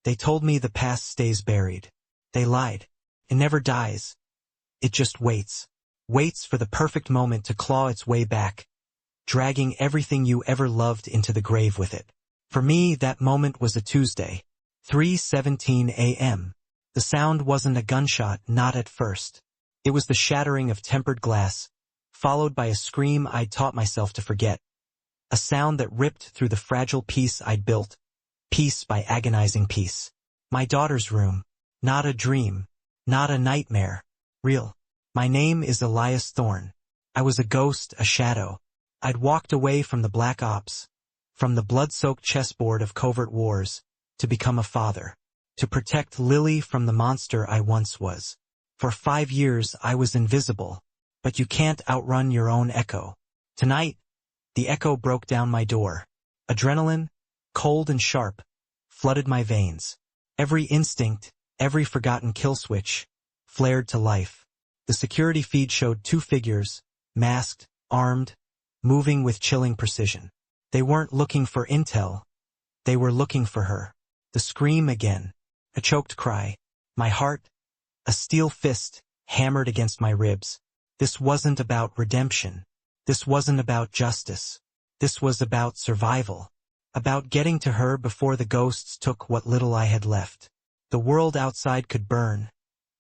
They told me the past stays buried. They lied. It never dies. It just waits. Waits for the perfect moment to claw its way back, dragging everything you ever loved into the grave with it. For me, that moment was a Tuesday, 3:17 a.m. The sound wasn't a gunshot, not at first. It was the shattering of tempered glass, followed by a scream I'd taught myself to forget. A sound that ripped through the fragile peace I'd built, piece by agonizing piece. My daughter's room. Not a dream. Not a nightmare. Real. My name is Elias Thorne. I was a ghost, a shadow. I'd walked away from the black ops, from the blood-soaked chessboard of covert wars, to become a father, to protect Lily from the monster I once was. For 5 years I was invisible, but you can't outrun your own echo. Tonight, the echo broke down my door. Adrenaline, cold and sharp, flooded my veins. Every instinct, every forgotten kill switch, flared to life. The security feed showed 2 figures, masked, armed, moving with chilling precision. They weren't looking for intel. They were looking for her. The scream again. A choked cry. My heart, a steel fist, hammered against my ribs. This wasn't about redemption. This wasn't about justice. This was about survival. About getting to her before the ghosts took what little I had left. The world outside could burn.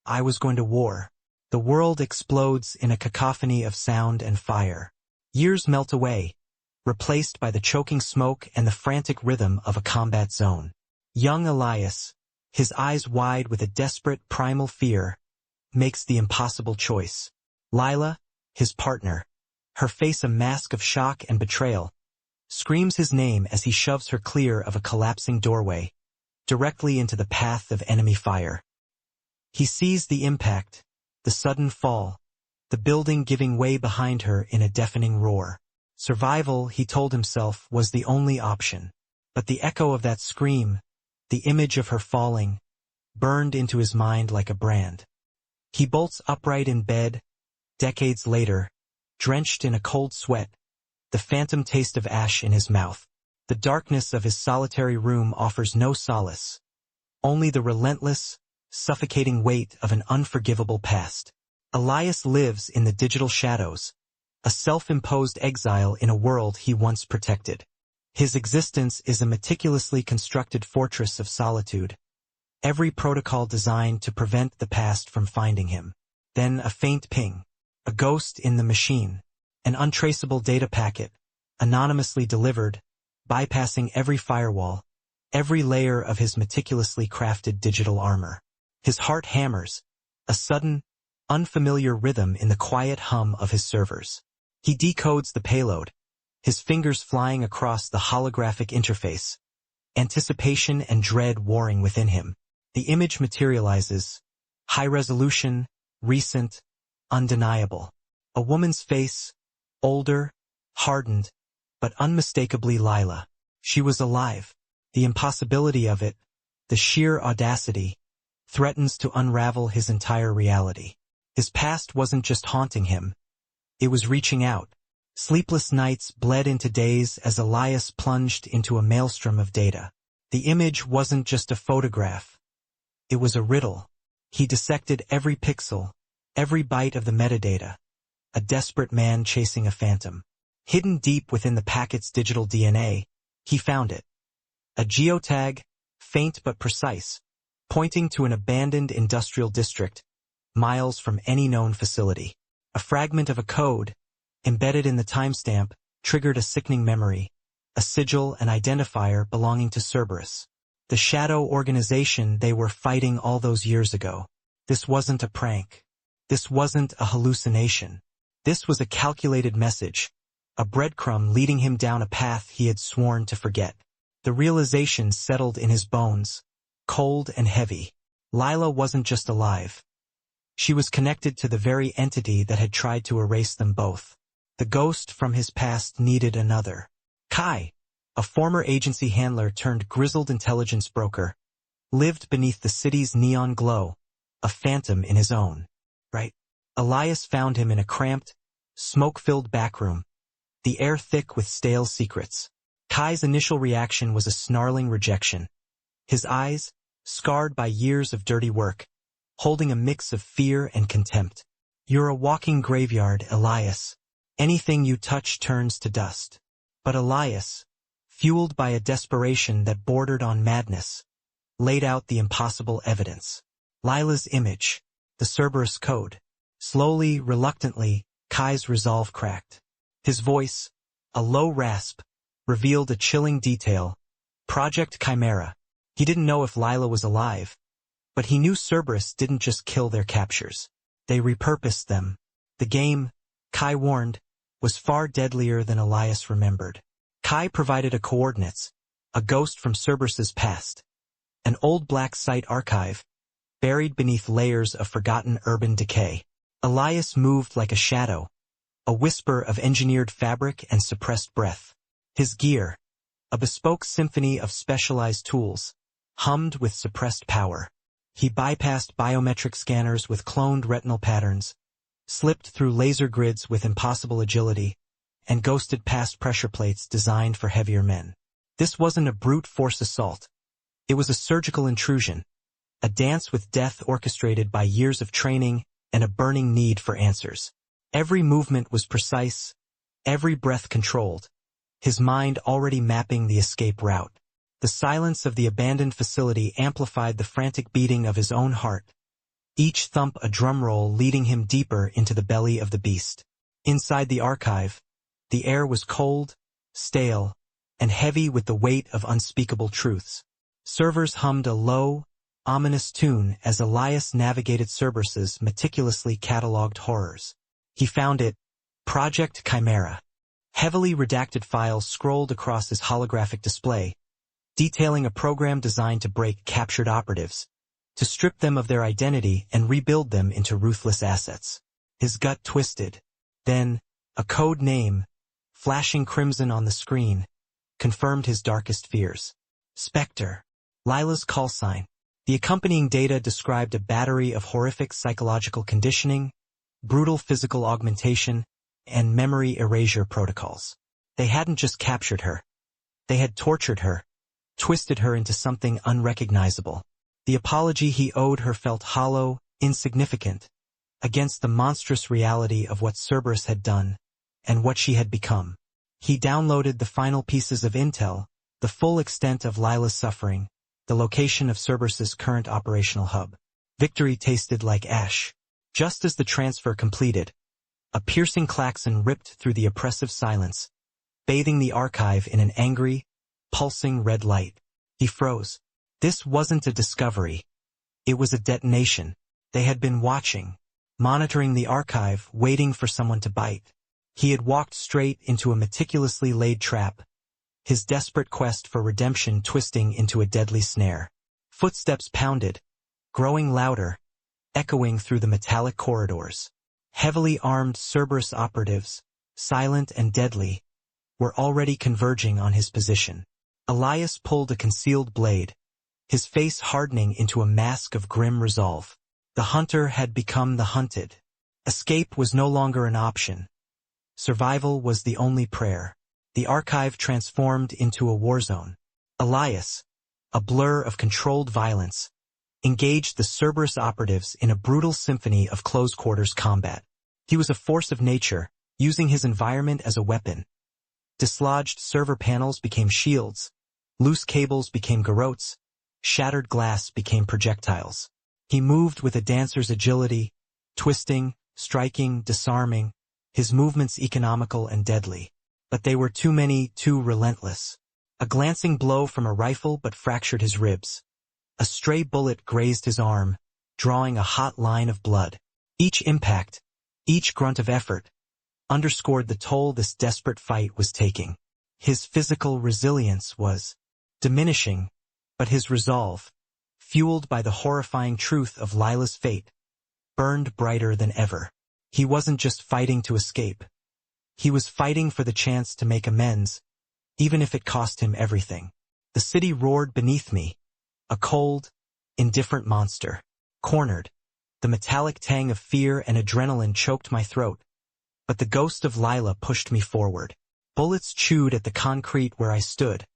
I was going to war. The world explodes in a cacophony of sound and fire. Years melt away, replaced by the choking smoke and the frantic rhythm of a combat zone. Young Elias, his eyes wide with a desperate primal fear, makes the impossible choice. Lila, his partner, her face a mask of shock and betrayal, screams his name as he shoves her clear of a collapsing doorway, directly into the path of enemy fire. He sees the impact, the sudden fall, the building giving way behind her in a deafening roar. Survival, he told himself, was the only option. But the echo of that scream, the image of her falling, burned into his mind like a brand. He bolts upright in bed, decades later, drenched in a cold sweat, the phantom taste of ash in his mouth. The darkness of his solitary room offers no solace, only the relentless, suffocating weight of an unforgivable past. Elias lives in the digital shadows, a self-imposed exile in a world he once protected. His existence is a meticulously constructed fortress of solitude, every protocol designed to prevent the past from finding him. Then a faint ping, a ghost in the machine, an untraceable data packet, anonymously delivered, bypassing every firewall, every layer of his meticulously crafted digital armor. His heart hammers, a sudden, unfamiliar rhythm in the quiet hum of his servers. He decodes the payload, his fingers flying across the holographic interface, anticipation and dread warring within him. The image materializes, high resolution, recent, undeniable. A woman's face, older, hardened, but unmistakably Lila. She was alive. The impossibility of it, the sheer audacity, threatens to unravel his entire reality. His past wasn't just haunting him. It was reaching out. Sleepless nights bled into days as Elias plunged into a maelstrom of data. The image wasn't just a photograph. It was a riddle. He dissected every pixel, every byte of the metadata. A desperate man chasing a phantom. Hidden deep within the packet's digital DNA, he found it. A geotag, faint but precise, pointing to an abandoned industrial district, miles from any known facility. A fragment of a code, embedded in the timestamp, triggered a sickening memory, a sigil and identifier belonging to Cerberus, the shadow organization they were fighting all those years ago. This wasn't a prank. This wasn't a hallucination. This was a calculated message, a breadcrumb leading him down a path he had sworn to forget. The realization settled in his bones, cold and heavy. Lila wasn't just alive. She was connected to the very entity that had tried to erase them both. The ghost from his past needed another. Kai, a former agency handler turned grizzled intelligence broker, lived beneath the city's neon glow, a phantom in his own right. Elias found him in a cramped, smoke-filled backroom, the air thick with stale secrets. Kai's initial reaction was a snarling rejection. His eyes, scarred by years of dirty work, holding a mix of fear and contempt. You're a walking graveyard, Elias. Anything you touch turns to dust. But Elias, fueled by a desperation that bordered on madness, laid out the impossible evidence. Lila's image, the Cerberus code. Slowly, reluctantly, Kai's resolve cracked. His voice, a low rasp, revealed a chilling detail. Project Chimera. He didn't know if Lila was alive, but he knew Cerberus didn't just kill their captures. They repurposed them. The game, Kai warned, was far deadlier than Elias remembered. Kai provided a coordinates, a ghost from Cerberus's past. An old black site archive, buried beneath layers of forgotten urban decay. Elias moved like a shadow, a whisper of engineered fabric and suppressed breath. His gear, a bespoke symphony of specialized tools, hummed with suppressed power. He bypassed biometric scanners with cloned retinal patterns, slipped through laser grids with impossible agility, and ghosted past pressure plates designed for heavier men. This wasn't a brute force assault. It was a surgical intrusion, a dance with death orchestrated by years of training and a burning need for answers. Every movement was precise, every breath controlled, his mind already mapping the escape route. The silence of the abandoned facility amplified the frantic beating of his own heart, each thump a drum roll leading him deeper into the belly of the beast. Inside the archive, the air was cold, stale, and heavy with the weight of unspeakable truths. Servers hummed a low, ominous tune as Elias navigated Cerberus's meticulously catalogued horrors. He found it, Project Chimera. Heavily redacted files scrolled across his holographic display, detailing a program designed to break captured operatives, to strip them of their identity and rebuild them into ruthless assets. His gut twisted. Then, a code name, flashing crimson on the screen, confirmed his darkest fears. Spectre. Lila's call sign. The accompanying data described a battery of horrific psychological conditioning, brutal physical augmentation, and memory erasure protocols. They hadn't just captured her. They had tortured her, twisted her into something unrecognizable. The apology he owed her felt hollow, insignificant, against the monstrous reality of what Cerberus had done, and what she had become. He downloaded the final pieces of intel, the full extent of Lila's suffering, the location of Cerberus's current operational hub. Victory tasted like ash. Just as the transfer completed, a piercing klaxon ripped through the oppressive silence, bathing the archive in an angry, pulsing red light. He froze. This wasn't a discovery. It was a detonation. They had been watching, monitoring the archive, waiting for someone to bite. He had walked straight into a meticulously laid trap, his desperate quest for redemption twisting into a deadly snare. Footsteps pounded, growing louder, echoing through the metallic corridors. Heavily armed Cerberus operatives, silent and deadly, were already converging on his position. Elias pulled a concealed blade, his face hardening into a mask of grim resolve. The hunter had become the hunted. Escape was no longer an option. Survival was the only prayer. The archive transformed into a war zone. Elias, a blur of controlled violence, engaged the Cerberus operatives in a brutal symphony of close-quarters combat. He was a force of nature, using his environment as a weapon. Dislodged server panels became shields, loose cables became garrotes, shattered glass became projectiles. He moved with a dancer's agility, twisting, striking, disarming, his movements economical and deadly. But they were too many, too relentless. A glancing blow from a rifle but fractured his ribs. A stray bullet grazed his arm, drawing a hot line of blood. Each impact, each grunt of effort, underscored the toll this desperate fight was taking. His physical resilience was diminishing, but his resolve, fueled by the horrifying truth of Lila's fate, burned brighter than ever. He wasn't just fighting to escape. He was fighting for the chance to make amends, even if it cost him everything. The city roared beneath me, a cold, indifferent monster. Cornered, the metallic tang of fear and adrenaline choked my throat, but the ghost of Lila pushed me forward. Bullets chewed at the concrete where I stood,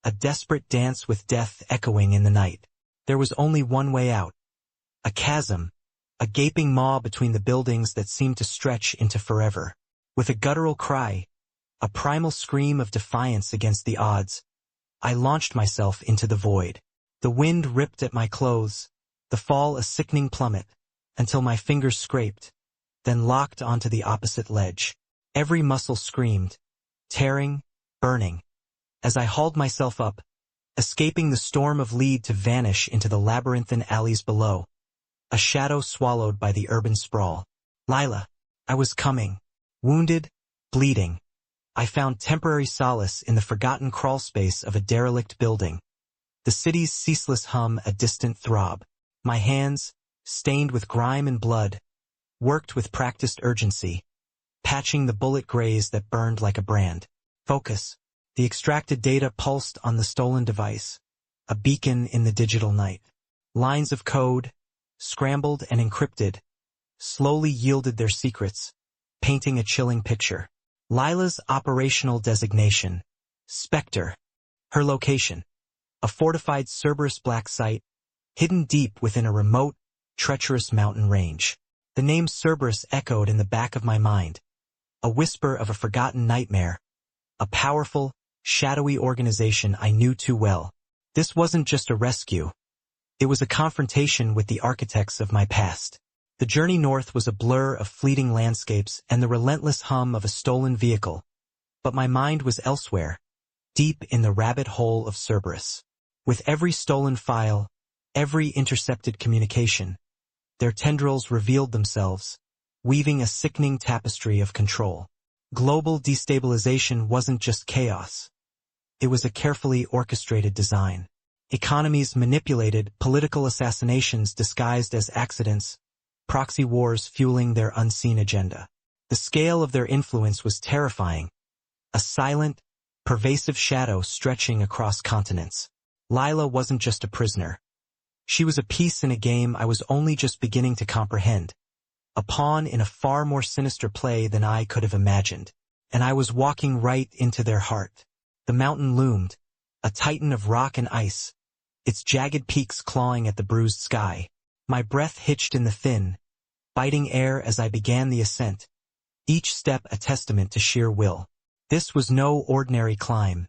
a desperate dance with death echoing in the night. There was only one way out. A chasm, a gaping maw between the buildings that seemed to stretch into forever. With a guttural cry, a primal scream of defiance against the odds, I launched myself into the void. The wind ripped at my clothes, the fall a sickening plummet, until my fingers scraped, then locked onto the opposite ledge. Every muscle screamed, tearing, burning. As I hauled myself up, escaping the storm of lead to vanish into the labyrinthine alleys below, a shadow swallowed by the urban sprawl. Lila, I was coming. Wounded, bleeding. I found temporary solace in the forgotten crawlspace of a derelict building. The city's ceaseless hum a distant throb. My hands, stained with grime and blood, worked with practiced urgency, patching the bullet graze that burned like a brand. Focus. The extracted data pulsed on the stolen device, a beacon in the digital night. Lines of code, scrambled and encrypted, slowly yielded their secrets, painting a chilling picture. Lila's operational designation, Spectre. Her location, a fortified Cerberus black site, hidden deep within a remote, treacherous mountain range. The name Cerberus echoed in the back of my mind, a whisper of a forgotten nightmare, a powerful, shadowy organization I knew too well. This wasn't just a rescue. It was a confrontation with the architects of my past. The journey north was a blur of fleeting landscapes and the relentless hum of a stolen vehicle. But my mind was elsewhere, deep in the rabbit hole of Cerberus. With every stolen file, every intercepted communication, their tendrils revealed themselves, weaving a sickening tapestry of control. Global destabilization wasn't just chaos. It was a carefully orchestrated design. Economies manipulated, political assassinations disguised as accidents, proxy wars fueling their unseen agenda. The scale of their influence was terrifying, a silent, pervasive shadow stretching across continents. Lila wasn't just a prisoner. She was a piece in a game I was only just beginning to comprehend, a pawn in a far more sinister play than I could have imagined. And I was walking right into their heart. The mountain loomed, a titan of rock and ice, its jagged peaks clawing at the bruised sky. My breath hitched in the thin, biting air as I began the ascent, each step a testament to sheer will. This was no ordinary climb.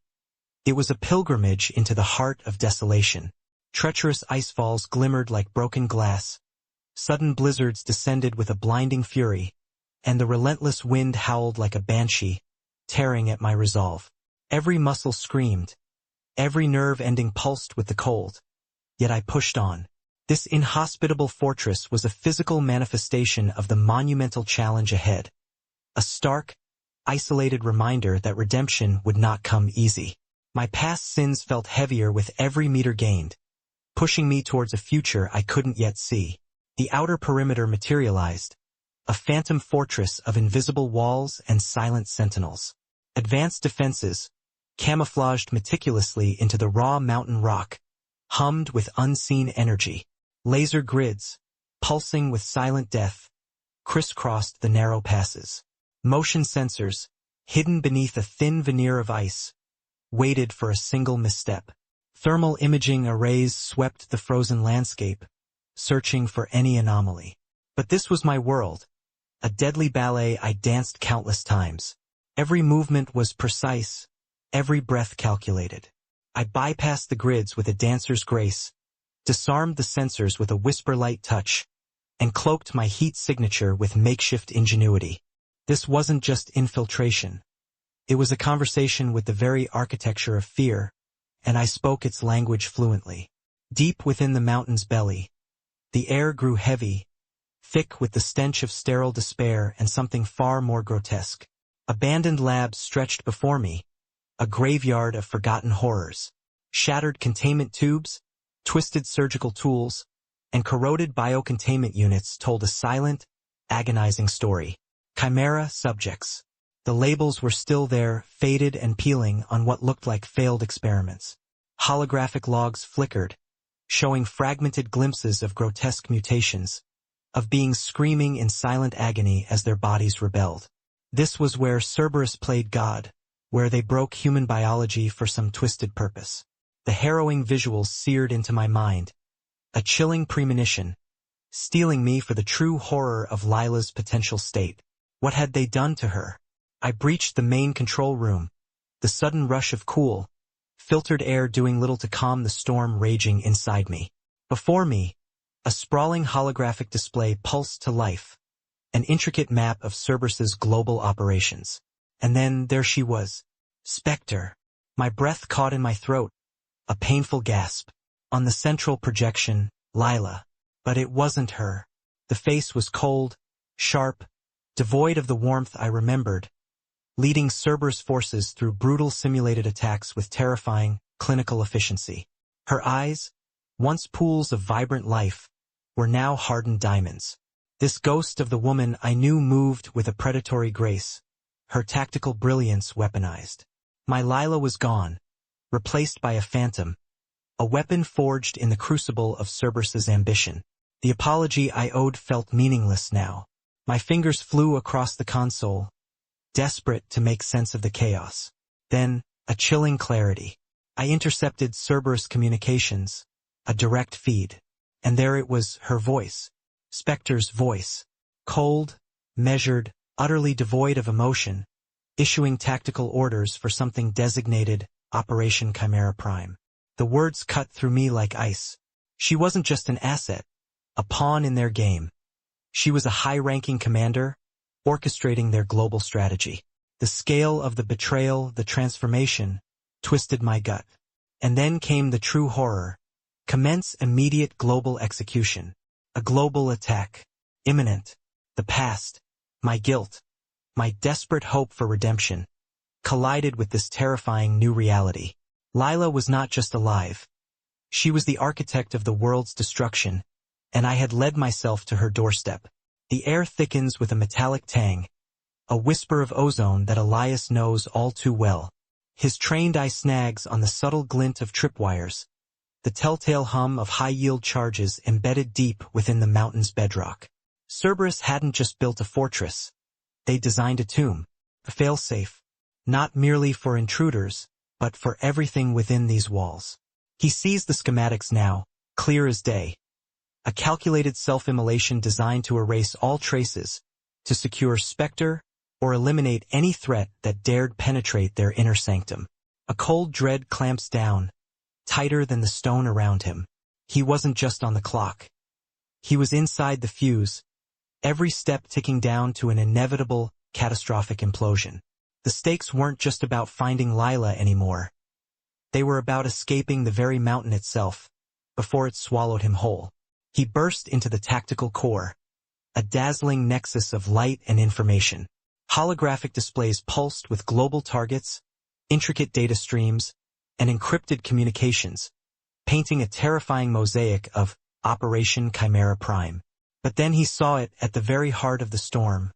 It was a pilgrimage into the heart of desolation. Treacherous icefalls glimmered like broken glass. Sudden blizzards descended with a blinding fury, and the relentless wind howled like a banshee, tearing at my resolve. Every muscle screamed, every nerve ending pulsed with the cold. Yet I pushed on. This inhospitable fortress was a physical manifestation of the monumental challenge ahead. A stark, isolated reminder that redemption would not come easy. My past sins felt heavier with every meter gained, pushing me towards a future I couldn't yet see. The outer perimeter materialized, a phantom fortress of invisible walls and silent sentinels. Advanced defenses, camouflaged meticulously into the raw mountain rock, hummed with unseen energy. Laser grids, pulsing with silent death, crisscrossed the narrow passes. Motion sensors, hidden beneath a thin veneer of ice, waited for a single misstep. Thermal imaging arrays swept the frozen landscape, searching for any anomaly. But this was my world, a deadly ballet I danced countless times. Every movement was precise, every breath calculated. I bypassed the grids with a dancer's grace, disarmed the sensors with a whisper-light touch, and cloaked my heat signature with makeshift ingenuity. This wasn't just infiltration. It was a conversation with the very architecture of fear, and I spoke its language fluently. Deep within the mountain's belly, the air grew heavy, thick with the stench of sterile despair and something far more grotesque. Abandoned labs stretched before me, a graveyard of forgotten horrors. Shattered containment tubes, twisted surgical tools, and corroded biocontainment units told a silent, agonizing story. Chimera subjects. The labels were still there, faded and peeling on what looked like failed experiments. Holographic logs flickered, showing fragmented glimpses of grotesque mutations, of beings screaming in silent agony as their bodies rebelled. This was where Cerberus played God, where they broke human biology for some twisted purpose. The harrowing visuals seared into my mind, A chilling premonition, stealing me for the true horror of Lila's potential state. What had they done to her? I breached the main control room, the sudden rush of cool, filtered air doing little to calm the storm raging inside me. Before me, a sprawling holographic display pulsed to life, an intricate map of Cerberus's global operations. And then there she was, Spectre. My breath caught in my throat, a painful gasp. On the central projection, Lila. But it wasn't her. The face was cold, sharp, devoid of the warmth I remembered, leading Cerberus forces through brutal simulated attacks with terrifying, clinical efficiency. Her eyes, once pools of vibrant life, were now hardened diamonds. This ghost of the woman I knew moved with a predatory grace, her tactical brilliance weaponized. My Lila was gone, replaced by a phantom, a weapon forged in the crucible of Cerberus's ambition. The apology I owed felt meaningless now. My fingers flew across the console, desperate to make sense of the chaos. Then, a chilling clarity. I intercepted Cerberus communications, a direct feed. And there it was, her voice. Spectre's voice. Cold, measured, utterly devoid of emotion, issuing tactical orders for something designated Operation Chimera Prime. The words cut through me like ice. She wasn't just an asset, a pawn in their game. She was a high-ranking commander, orchestrating their global strategy. The scale of the betrayal, the transformation, twisted my gut. And then came the true horror. Commence immediate global execution. A global attack. Imminent. The past, my guilt, my desperate hope for redemption, collided with this terrifying new reality. Lila was not just alive. She was the architect of the world's destruction, and I had led myself to her doorstep. The air thickens with a metallic tang, a whisper of ozone that Elias knows all too well. His trained eye snags on the subtle glint of tripwires, the telltale hum of high-yield charges embedded deep within the mountain's bedrock. Cerberus hadn't just built a fortress. They designed a tomb, a failsafe, not merely for intruders, but for everything within these walls. He sees the schematics now, clear as day. A calculated self-immolation designed to erase all traces, to secure Spectre or eliminate any threat that dared penetrate their inner sanctum. A cold dread clamps down, tighter than the stone around him. He wasn't just on the clock. He was inside the fuse, every step ticking down to an inevitable, catastrophic implosion. The stakes weren't just about finding Lila anymore. They were about escaping the very mountain itself, before it swallowed him whole. He burst into the tactical core, a dazzling nexus of light and information. Holographic displays pulsed with global targets, intricate data streams, and encrypted communications, painting a terrifying mosaic of Operation Chimera Prime. But then he saw it at the very heart of the storm.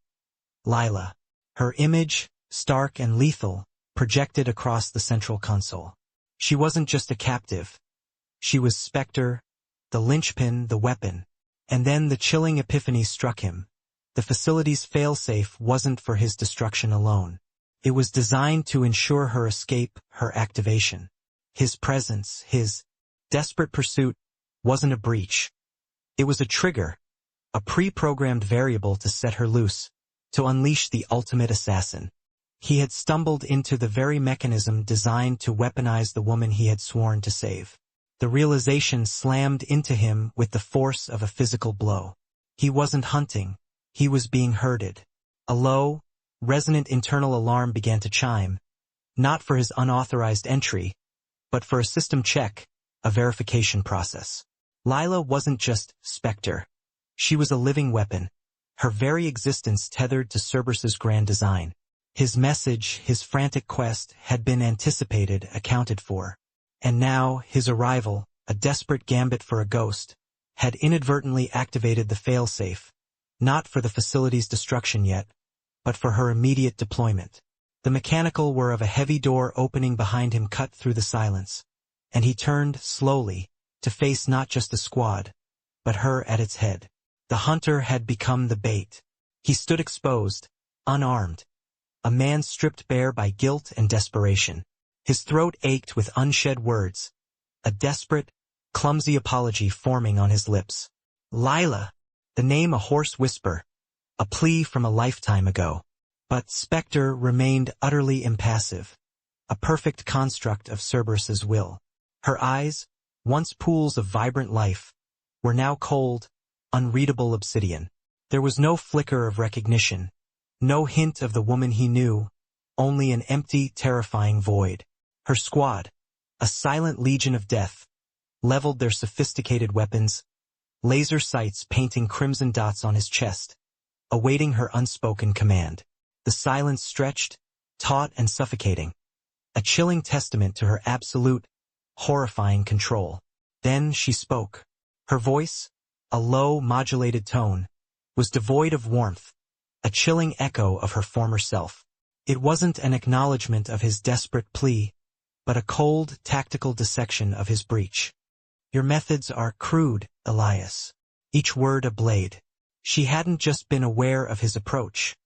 Lila. Her image, stark and lethal, projected across the central console. She wasn't just a captive. She was Spectre, the linchpin, the weapon. And then the chilling epiphany struck him. The facility's failsafe wasn't for his destruction alone. It was designed to ensure her escape, her activation. His presence, his desperate pursuit, wasn't a breach. It was a trigger, a pre-programmed variable to set her loose, to unleash the ultimate assassin. He had stumbled into the very mechanism designed to weaponize the woman he had sworn to save. The realization slammed into him with the force of a physical blow. He wasn't hunting. He was being herded. A low, resonant internal alarm began to chime, not for his unauthorized entry, but for a system check, a verification process. Lila wasn't just Spectre. She was a living weapon, her very existence tethered to Cerberus's grand design. His message, his frantic quest, had been anticipated, accounted for. And now, his arrival, a desperate gambit for a ghost, had inadvertently activated the failsafe, not for the facility's destruction yet, but for her immediate deployment. The mechanical whir of a heavy door opening behind him cut through the silence, and he turned, slowly, to face not just the squad, but her at its head. The hunter had become the bait. He stood exposed, unarmed, a man stripped bare by guilt and desperation. His throat ached with unshed words, a desperate, clumsy apology forming on his lips. Lila, the name a hoarse whisper, a plea from a lifetime ago. But Spectre remained utterly impassive, a perfect construct of Cerberus's will. Her eyes, once pools of vibrant life, were now cold, unreadable obsidian. There was no flicker of recognition, no hint of the woman he knew, only an empty, terrifying void. Her squad, a silent legion of death, leveled their sophisticated weapons, laser sights painting crimson dots on his chest, awaiting her unspoken command. The silence stretched, taut and suffocating, a chilling testament to her absolute, horrifying control. Then she spoke. Her voice, a low, modulated tone, was devoid of warmth, a chilling echo of her former self. It wasn't an acknowledgement of his desperate plea, but a cold, tactical dissection of his breach. Your methods are crude, Elias. Each word a blade. She hadn't just been aware of his approach.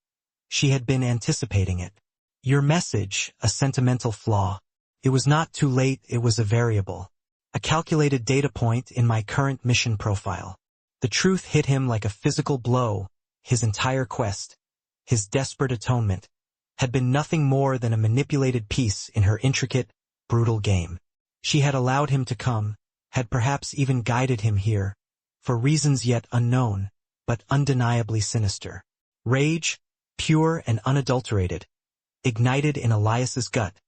She had been anticipating it. Your message, a sentimental flaw. It was not too late, it was a variable. A calculated data point in my current mission profile. The truth hit him like a physical blow. His entire quest, his desperate atonement, had been nothing more than a manipulated piece in her intricate, brutal game. She had allowed him to come, had perhaps even guided him here, for reasons yet unknown, but undeniably sinister. Rage, pure and unadulterated, ignited in Elias's gut,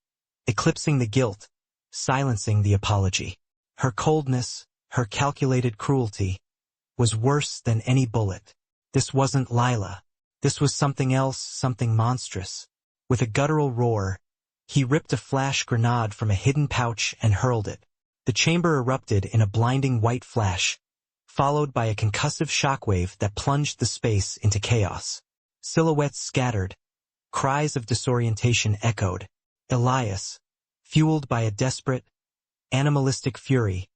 eclipsing the guilt, silencing the apology. Her coldness, her calculated cruelty, was worse than any bullet. This wasn't Lila. This was something else, something monstrous. With a guttural roar, he ripped a flash grenade from a hidden pouch and hurled it. The chamber erupted in a blinding white flash, followed by a concussive shockwave that plunged the space into chaos. Silhouettes scattered, cries of disorientation echoed. Elias, fueled by a desperate, animalistic fury,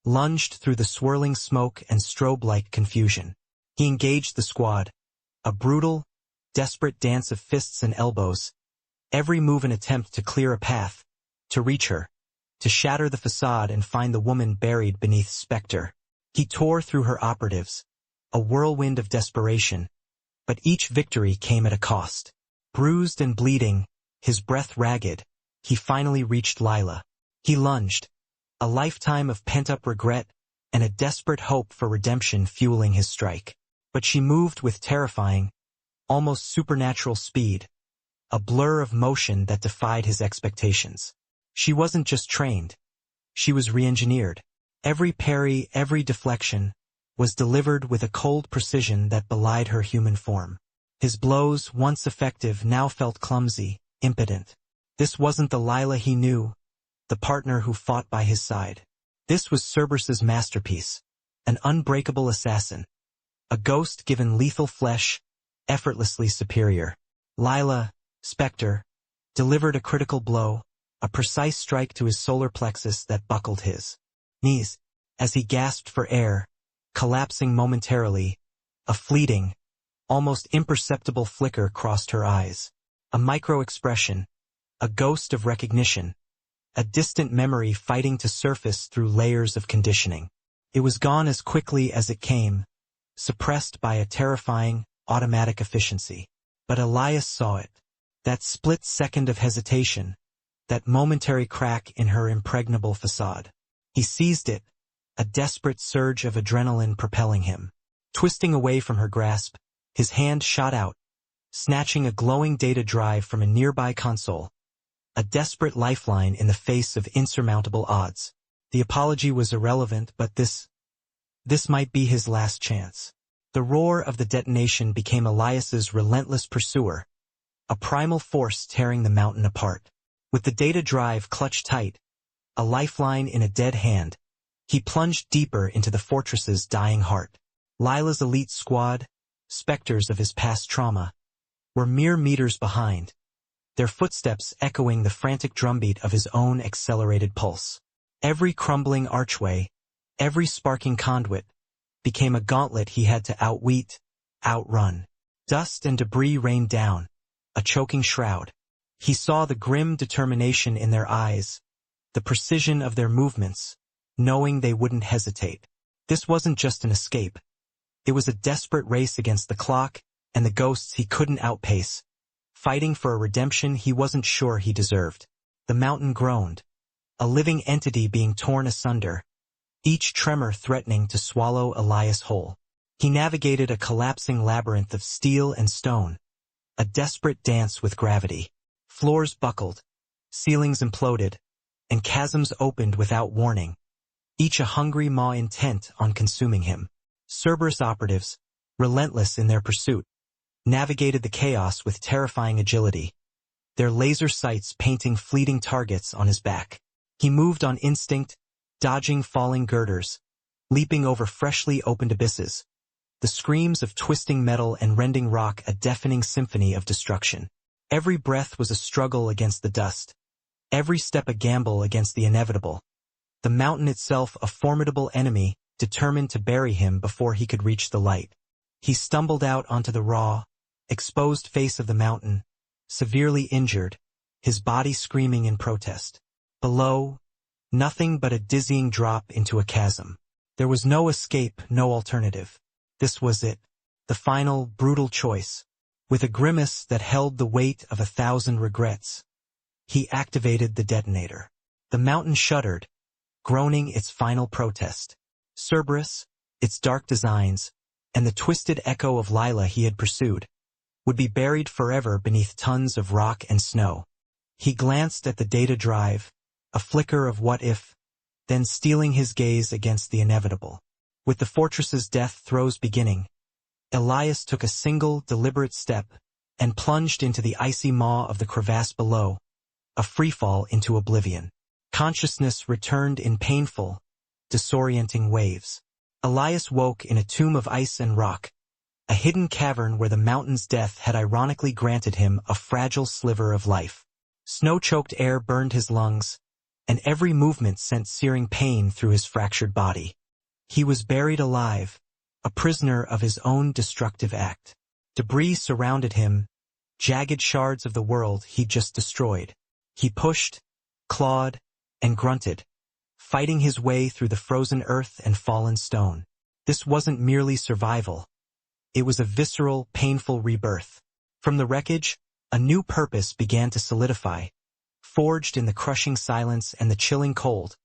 lunged through the swirling smoke and strobe-like confusion. He engaged the squad, a brutal, desperate dance of fists and elbows, every move an attempt to clear a path, to reach her, to shatter the facade and find the woman buried beneath Spectre. He tore through her operatives, a whirlwind of desperation, but each victory came at a cost. Bruised and bleeding, his breath ragged, he finally reached Lila. He lunged, a lifetime of pent-up regret and a desperate hope for redemption fueling his strike. But she moved with terrifying, almost supernatural speed, a blur of motion that defied his expectations. She wasn't just trained. She was re-engineered. Every parry, every deflection, was delivered with a cold precision that belied her human form. His blows, once effective, now felt clumsy, impotent. This wasn't the Lila he knew, the partner who fought by his side. This was Cerberus's masterpiece, an unbreakable assassin, a ghost given lethal flesh, effortlessly superior. Lila, Spectre, delivered a critical blow, a precise strike to his solar plexus that buckled his knees, as he gasped for air, collapsing momentarily. A fleeting, almost imperceptible flicker crossed her eyes. A micro-expression, a ghost of recognition, a distant memory fighting to surface through layers of conditioning. It was gone as quickly as it came, suppressed by a terrifying, automatic efficiency. But Elias saw it. That split second of hesitation, that momentary crack in her impregnable facade. He seized it, a desperate surge of adrenaline propelling him. Twisting away from her grasp, his hand shot out, snatching a glowing data drive from a nearby console, a desperate lifeline in the face of insurmountable odds. The apology was irrelevant, but this might be his last chance. The roar of the detonation became Elias's relentless pursuer, a primal force tearing the mountain apart. With the data drive clutched tight, a lifeline in a dead hand, he plunged deeper into the fortress's dying heart. Lila's elite squad, specters of his past trauma, were mere meters behind, their footsteps echoing the frantic drumbeat of his own accelerated pulse. Every crumbling archway, every sparking conduit, became a gauntlet he had to outwit, outrun. Dust and debris rained down, a choking shroud. He saw the grim determination in their eyes, the precision of their movements, knowing they wouldn't hesitate. This wasn't just an escape. It was a desperate race against the clock and the ghosts he couldn't outpace, fighting for a redemption he wasn't sure he deserved. The mountain groaned, a living entity being torn asunder, each tremor threatening to swallow Elias whole. He navigated a collapsing labyrinth of steel and stone, a desperate dance with gravity. Floors buckled, ceilings imploded, and chasms opened without warning, each a hungry maw intent on consuming him. Cerberus operatives, relentless in their pursuit, navigated the chaos with terrifying agility, their laser sights painting fleeting targets on his back. He moved on instinct, dodging falling girders, leaping over freshly opened abysses, the screams of twisting metal and rending rock a deafening symphony of destruction. Every breath was a struggle against the dust, every step a gamble against the inevitable, the mountain itself a formidable enemy determined to bury him before he could reach the light. He stumbled out onto the raw, exposed face of the mountain, severely injured, his body screaming in protest. Below, nothing but a dizzying drop into a chasm. There was no escape, no alternative. This was it, the final, brutal choice. With a grimace that held the weight of 1,000 regrets, he activated the detonator. The mountain shuddered, groaning its final protest. Cerberus, its dark designs, and the twisted echo of Lila he had pursued, would be buried forever beneath tons of rock and snow. He glanced at the data drive, a flicker of what if, then steeling his gaze against the inevitable. With the fortress's death throes beginning, Elias took a single, deliberate step and plunged into the icy maw of the crevasse below, a freefall into oblivion. Consciousness returned in painful, disorienting waves. Elias woke in a tomb of ice and rock, a hidden cavern where the mountain's death had ironically granted him a fragile sliver of life. Snow-choked air burned his lungs, and every movement sent searing pain through his fractured body. He was buried alive, a prisoner of his own destructive act. Debris surrounded him, jagged shards of the world he'd just destroyed. He pushed, clawed, and grunted, fighting his way through the frozen earth and fallen stone. This wasn't merely survival. It was a visceral, painful rebirth. From the wreckage, a new purpose began to solidify, forged in the crushing silence and the chilling cold,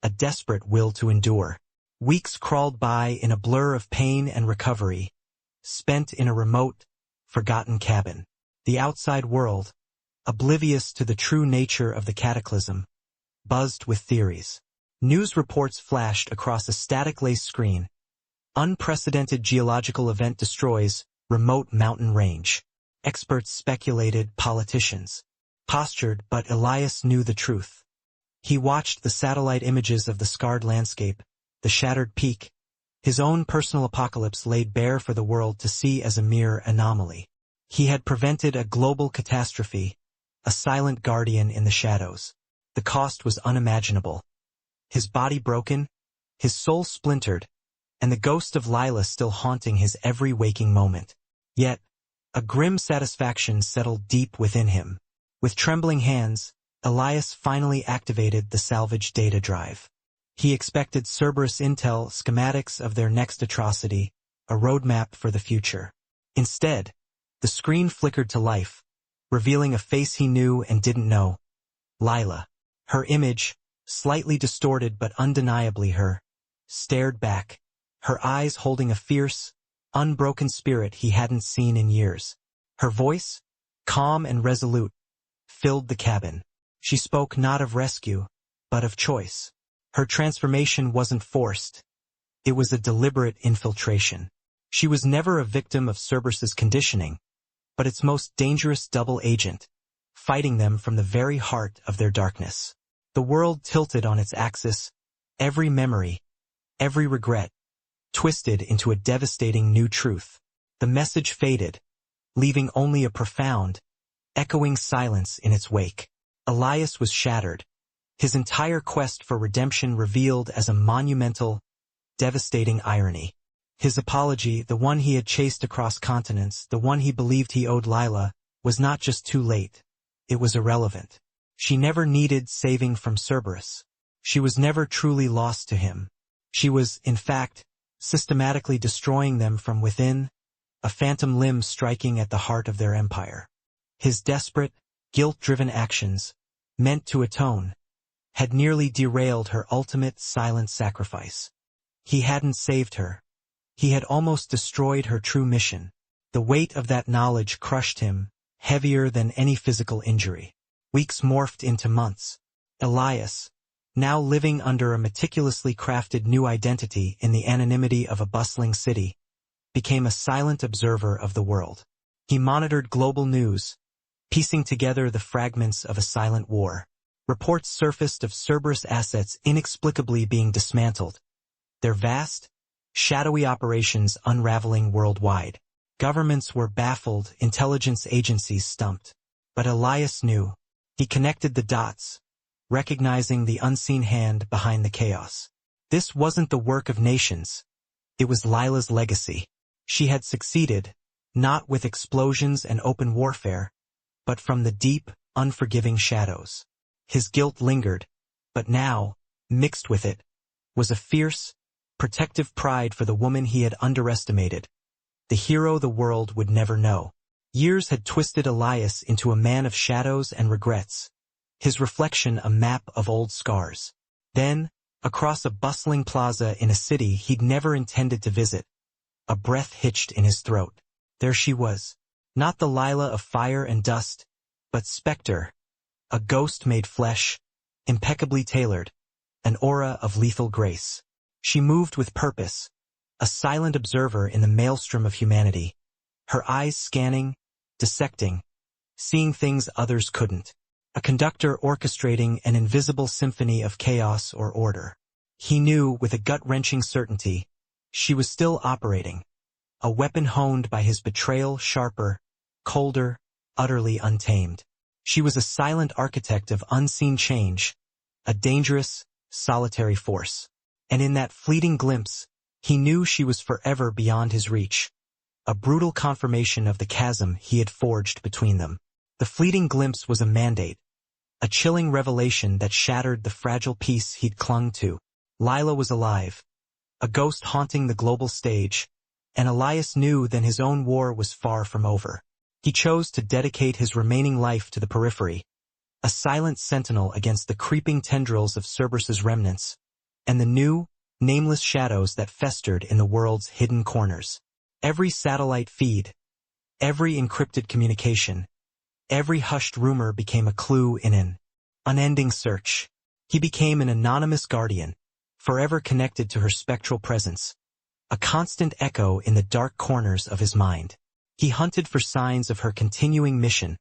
a desperate will to endure. Weeks crawled by in a blur of pain and recovery, spent in a remote, forgotten cabin. The outside world, oblivious to the true nature of the cataclysm, buzzed with theories. News reports flashed across a static-lace screen. Unprecedented geological event destroys remote mountain range. Experts speculated, politicians postured, but Elias knew the truth. He watched the satellite images of the scarred landscape, the shattered peak, his own personal apocalypse laid bare for the world to see as a mere anomaly. He had prevented a global catastrophe, a silent guardian in the shadows. The cost was unimaginable. His body broken, his soul splintered, and the ghost of Lila still haunting his every waking moment. Yet, a grim satisfaction settled deep within him. With trembling hands, Elias finally activated the salvage data drive. He expected Cerberus intel, schematics of their next atrocity, a roadmap for the future. Instead, the screen flickered to life, revealing a face he knew and didn't know. Lila. Her image, slightly distorted but undeniably her, stared back, her eyes holding a fierce, unbroken spirit he hadn't seen in years. Her voice, calm and resolute, filled the cabin. She spoke not of rescue, but of choice. Her transformation wasn't forced. It was a deliberate infiltration. She was never a victim of Cerberus's conditioning, but its most dangerous double agent, fighting them from the very heart of their darkness. The world tilted on its axis, every memory, every regret, twisted into a devastating new truth. The message faded, leaving only a profound, echoing silence in its wake. Elias was shattered, his entire quest for redemption revealed as a monumental, devastating irony. His apology, the one he had chased across continents, the one he believed he owed Lila, was not just too late. It was irrelevant. She never needed saving from Cerberus. She was never truly lost to him. She was, in fact, systematically destroying them from within, a phantom limb striking at the heart of their empire. His desperate, guilt-driven actions, meant to atone, had nearly derailed her ultimate silent sacrifice. He hadn't saved her. He had almost destroyed her true mission. The weight of that knowledge crushed him, heavier than any physical injury. Weeks morphed into months. Elias, now living under a meticulously crafted new identity in the anonymity of a bustling city, became a silent observer of the world. He monitored global news, piecing together the fragments of a silent war. Reports surfaced of Cerberus assets inexplicably being dismantled, their vast, shadowy operations unraveling worldwide. Governments were baffled, intelligence agencies stumped. But Elias knew. He connected the dots, recognizing the unseen hand behind the chaos. This wasn't the work of nations. It was Lila's legacy. She had succeeded, not with explosions and open warfare, but from the deep, unforgiving shadows. His guilt lingered, but now, mixed with it, was a fierce, protective pride for the woman he had underestimated, the hero the world would never know. Years had twisted Elias into a man of shadows and regrets, his reflection a map of old scars. Then, across a bustling plaza in a city he'd never intended to visit, a breath hitched in his throat. There she was, not the Lila of fire and dust, but Spectre, a ghost made flesh, impeccably tailored, an aura of lethal grace. She moved with purpose, a silent observer in the maelstrom of humanity, her eyes scanning, dissecting, seeing things others couldn't. A conductor orchestrating an invisible symphony of chaos or order. He knew with a gut-wrenching certainty, she was still operating, a weapon honed by his betrayal, sharper, colder, utterly untamed. She was a silent architect of unseen change, a dangerous, solitary force. And in that fleeting glimpse, he knew she was forever beyond his reach, a brutal confirmation of the chasm he had forged between them. The fleeting glimpse was a mandate, a chilling revelation that shattered the fragile peace he'd clung to. Lila was alive, a ghost haunting the global stage, and Elias knew that his own war was far from over. He chose to dedicate his remaining life to the periphery, a silent sentinel against the creeping tendrils of Cerberus's remnants, and the new, nameless shadows that festered in the world's hidden corners. Every satellite feed, every encrypted communication, every hushed rumor became a clue in an unending search. He became an anonymous guardian, forever connected to her spectral presence, a constant echo in the dark corners of his mind. He hunted for signs of her continuing mission,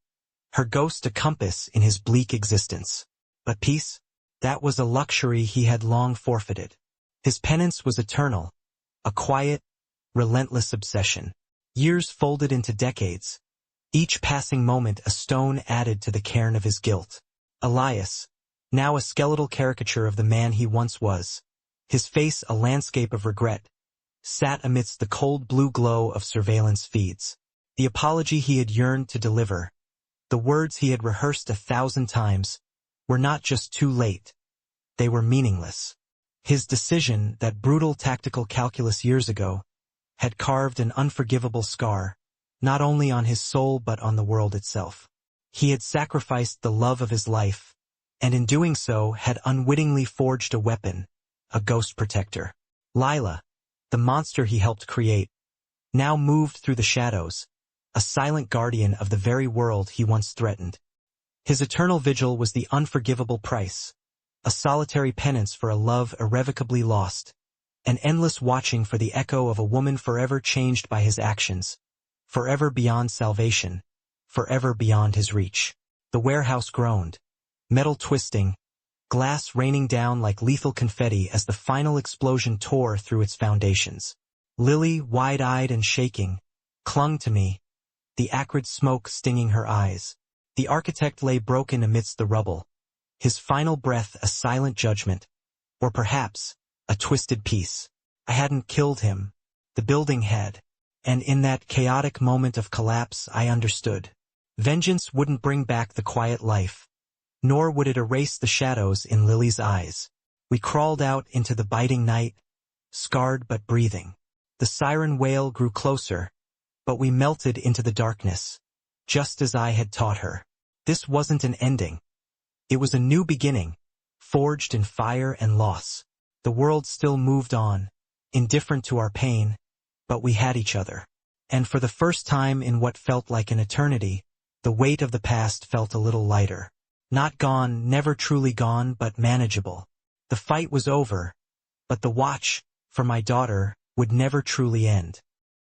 her ghost a compass in his bleak existence. But peace? That was a luxury he had long forfeited. His penance was eternal, a quiet, relentless obsession. Years folded into decades, each passing moment a stone added to the cairn of his guilt. Elias, now a skeletal caricature of the man he once was, his face a landscape of regret, sat amidst the cold blue glow of surveillance feeds. The apology he had yearned to deliver, the words he had rehearsed 1,000 times, were not just too late. They were meaningless. His decision, that brutal tactical calculus years ago, had carved an unforgivable scar, not only on his soul but on the world itself. He had sacrificed the love of his life, and in doing so had unwittingly forged a weapon, a ghost protector. Lila, the monster he helped create, now moved through the shadows, a silent guardian of the very world he once threatened. His eternal vigil was the unforgivable price, a solitary penance for a love irrevocably lost, an endless watching for the echo of a woman forever changed by his actions, forever beyond salvation, forever beyond his reach. The warehouse groaned, metal twisting, glass raining down like lethal confetti as the final explosion tore through its foundations. Lily, wide-eyed and shaking, clung to me, the acrid smoke stinging her eyes. The architect lay broken amidst the rubble, his final breath a silent judgment, or perhaps a twisted peace. I hadn't killed him. The building had. And in that chaotic moment of collapse I understood. Vengeance wouldn't bring back the quiet life, nor would it erase the shadows in Lily's eyes. We crawled out into the biting night, scarred but breathing. The siren wail grew closer, but we melted into the darkness, just as I had taught her. This wasn't an ending. It was a new beginning, forged in fire and loss. The world still moved on, indifferent to our pain, but we had each other. And for the first time in what felt like an eternity, the weight of the past felt a little lighter. Not gone, never truly gone, but manageable. The fight was over, but the watch, for my daughter, would never truly end.